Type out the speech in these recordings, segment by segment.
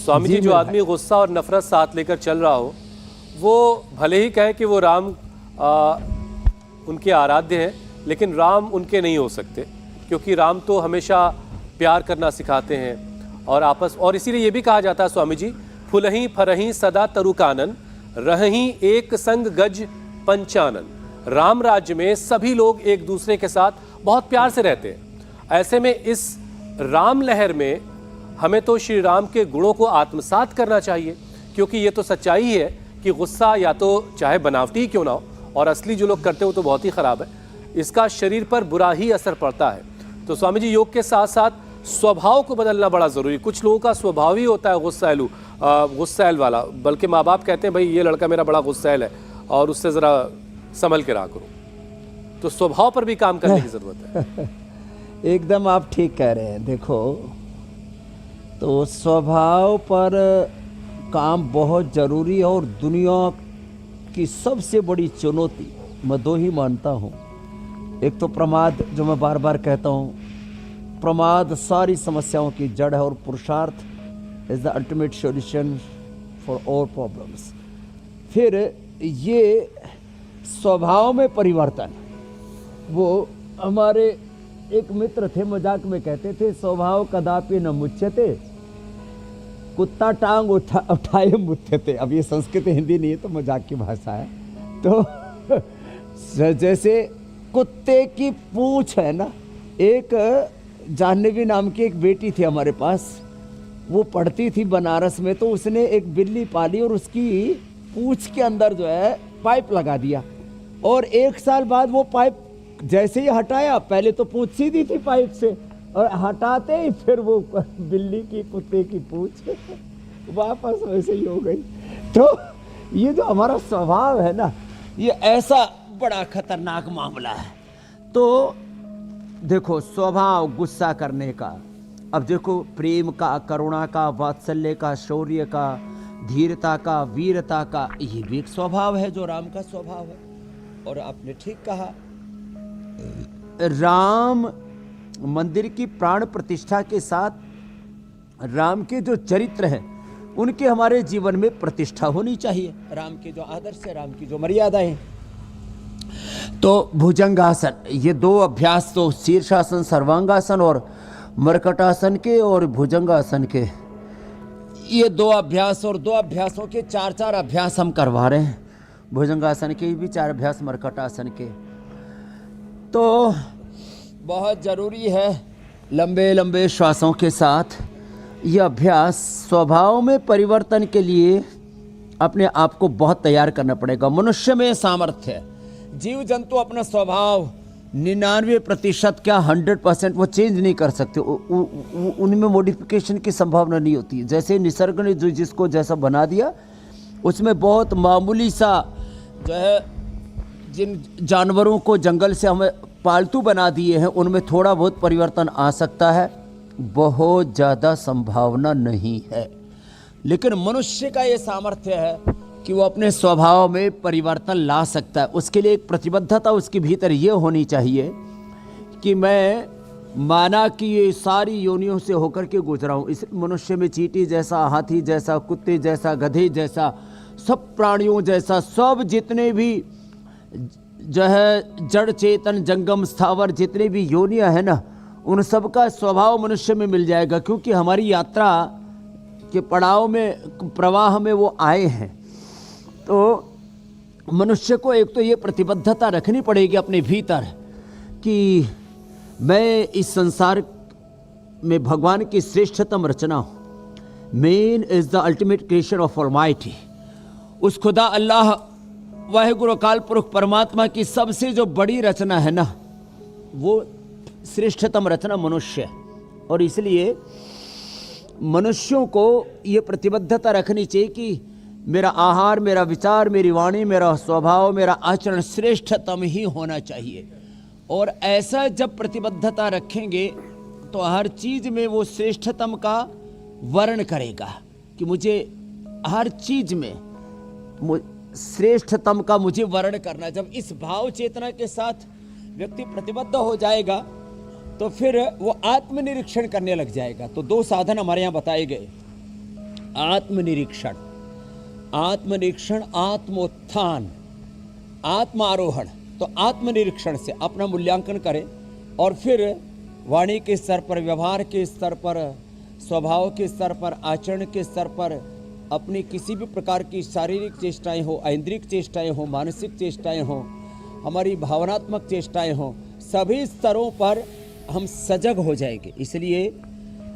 स्वामी जी, जो मेरे आदमी गुस्सा और नफरत साथ लेकर चल रहा हो, वो भले ही कहे कि वो राम उनके आराध्य हैं, लेकिन राम उनके नहीं हो सकते, क्योंकि राम तो हमेशा प्यार करना सिखाते हैं और आपस, और इसीलिए ये भी कहा जाता है स्वामी जी, फुलहीं फरहीं सदा तरुकानन, रहहीं एक संग गज पंचानन। राम राज्य में सभी लोग एक दूसरे के साथ बहुत प्यार से रहते हैं। ऐसे में इस राम लहर में हमें तो श्री राम के गुणों को आत्मसात करना चाहिए, क्योंकि ये तो सच्चाई है कि गुस्सा या तो चाहे बनावटी ही क्यों ना हो, और असली जो लोग करते हो तो बहुत ही खराब है, इसका शरीर पर बुरा ही असर पड़ता है। तो स्वामी जी, योग के साथ साथ स्वभाव को बदलना बड़ा ज़रूरी। कुछ लोगों का स्वभाव ही होता है गुस्सैल वाला, बल्कि माँ बाप कहते हैं भाई ये लड़का मेरा बड़ा गुस्सैल है और उससे ज़रा संभल के रहा करो। तो स्वभाव पर भी काम करने की ज़रूरत है। एकदम आप ठीक कह रहे हैं। देखो, तो स्वभाव पर काम बहुत ज़रूरी है, और दुनिया की सबसे बड़ी चुनौती मैं दो ही मानता हूँ। एक तो प्रमाद, जो मैं बार बार कहता हूँ, प्रमाद सारी समस्याओं की जड़ है, और पुरुषार्थ is the ultimate solution for all problems. फिर ये स्वभाव में परिवर्तन, वो हमारे एक मित्र थे, मजाक में कहते थे, स्वभाव कदापि न मुच्यते, कुत्ता टांग उठाए मुच्यते। अब ये संस्कृत हिंदी नहीं है, तो मजाक की भाषा है। तो जैसे कुत्ते की पूंछ है ना, एक जाह्नवी नाम की एक बेटी थी हमारे पास, वो पढ़ती थी बनारस में, तो उसने एक बिल्ली पाली और उसकी पूंछ के अंदर जो है पाइप लगा दिया, और 1 साल बाद वो पाइप जैसे ही हटाया, पहले तो पूंछ सीधी थी पाइप से, और हटाते ही फिर वो बिल्ली की कुत्ते की पूंछ वापस वैसे ही हो गई। तो ये जो हमारा स्वभाव है ना, ये ऐसा बड़ा खतरनाक मामला है। तो देखो, स्वभाव गुस्सा करने का, अब देखो प्रेम का, करुणा का, वात्सल्य का, शौर्य का, धीरता का, वीरता का, ये भी एक स्वभाव है जो राम का स्वभाव है। और आपने ठीक कहा, राम मंदिर की प्राण प्रतिष्ठा के साथ राम के जो चरित्र हैं उनके हमारे जीवन में प्रतिष्ठा होनी चाहिए। राम के जो आदर्श है, राम की जो मर्यादाएं हैं। तो भुजंगासन, ये 2 अभ्यास, तो शीर्षासन सर्वांगासन और मरकटासन के और भुजंगासन के, ये 2 अभ्यास, और 2 अभ्यासों के 4-4 अभ्यास हम करवा रहे हैं। भुजंगासन के भी 4 अभ्यास, मरकटासन के। तो बहुत ज़रूरी है लंबे लंबे श्वासों के साथ यह अभ्यास। स्वभाव में परिवर्तन के लिए अपने आप को बहुत तैयार करना पड़ेगा। मनुष्य में सामर्थ्य है। जीव जंतु अपना स्वभाव 99% क्या 100% वो चेंज नहीं कर सकते, उनमें मॉडिफिकेशन की संभावना नहीं होती। जैसे निसर्ग ने जो जिसको जैसा बना दिया, उसमें बहुत मामूली सा जो है, जिन जानवरों को जंगल से हमें पालतू बना दिए हैं, उनमें थोड़ा बहुत परिवर्तन आ सकता है, बहुत ज़्यादा संभावना नहीं है। लेकिन मनुष्य का ये सामर्थ्य है कि वो अपने स्वभाव में परिवर्तन ला सकता है। उसके लिए एक प्रतिबद्धता उसके भीतर ये होनी चाहिए कि मैं माना कि ये सारी योनियों से होकर के गुजरा हूँ। इस मनुष्य में चींटी जैसा, हाथी जैसा, कुत्ते जैसा, गधे जैसा, सब प्राणियों जैसा, सब जितने भी जो है जड़ चेतन जंगम स्थावर जितने भी योनियां है ना, उन सब का स्वभाव मनुष्य में मिल जाएगा, क्योंकि हमारी यात्रा के पड़ाव में, प्रवाह में वो आए हैं। तो मनुष्य को एक तो ये प्रतिबद्धता रखनी पड़ेगी अपने भीतर कि मैं इस संसार में भगवान की श्रेष्ठतम रचना हूँ। Man is the ultimate creation of almighty. उस खुदा अल्लाह वाहिगुरु अकाल पुरख परमात्मा की सबसे जो बड़ी रचना है ना, वो श्रेष्ठतम रचना मनुष्य है। और इसलिए मनुष्यों को ये प्रतिबद्धता रखनी चाहिए कि मेरा आहार, मेरा विचार, मेरी वाणी, मेरा स्वभाव, मेरा आचरण श्रेष्ठतम ही होना चाहिए। और ऐसा जब प्रतिबद्धता रखेंगे तो हर चीज़ में वो श्रेष्ठतम का वर्ण करेगा कि मुझे हर चीज़ में श्रेष्ठतम का मुझे वर्ण करना। जब इस भाव चेतना के साथ व्यक्ति प्रतिबद्ध हो जाएगा तो फिर वो आत्मनिरीक्षण करने लग जाएगा। तो 2 साधन हमारे यहाँ बताए गए। आत्मनिरीक्षण, आत्मनिरीक्षण, आत्मोत्थान, आत्मारोहण। तो आत्मनिरीक्षण से अपना मूल्यांकन करें और फिर वाणी के स्तर पर, व्यवहार के स्तर पर, स्वभाव के स्तर पर, आचरण के स्तर पर, अपनी किसी भी प्रकार की शारीरिक चेष्टाएं हो, ऐन्द्रिक चेष्टाएं हो, मानसिक चेष्टाएं हो, हमारी भावनात्मक चेष्टाएं हो, सभी स्तरों पर हम सजग हो जाएंगे। इसलिए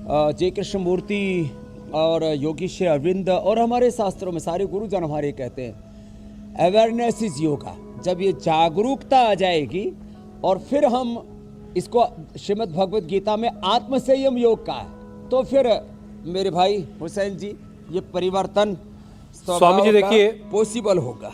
जय कृष्णमूर्ति और योगी श्री अरविंद और हमारे शास्त्रों में सारे गुरुजन हमारे कहते हैं अवेयरनेस इज योगा। जब ये जागरूकता आ जाएगी और फिर हम इसको श्रीमद् भगवद गीता में आत्मसंयम योग का है, तो फिर मेरे भाई हुसैन जी ये परिवर्तन स्वामी जी देखिए पॉसिबल होगा।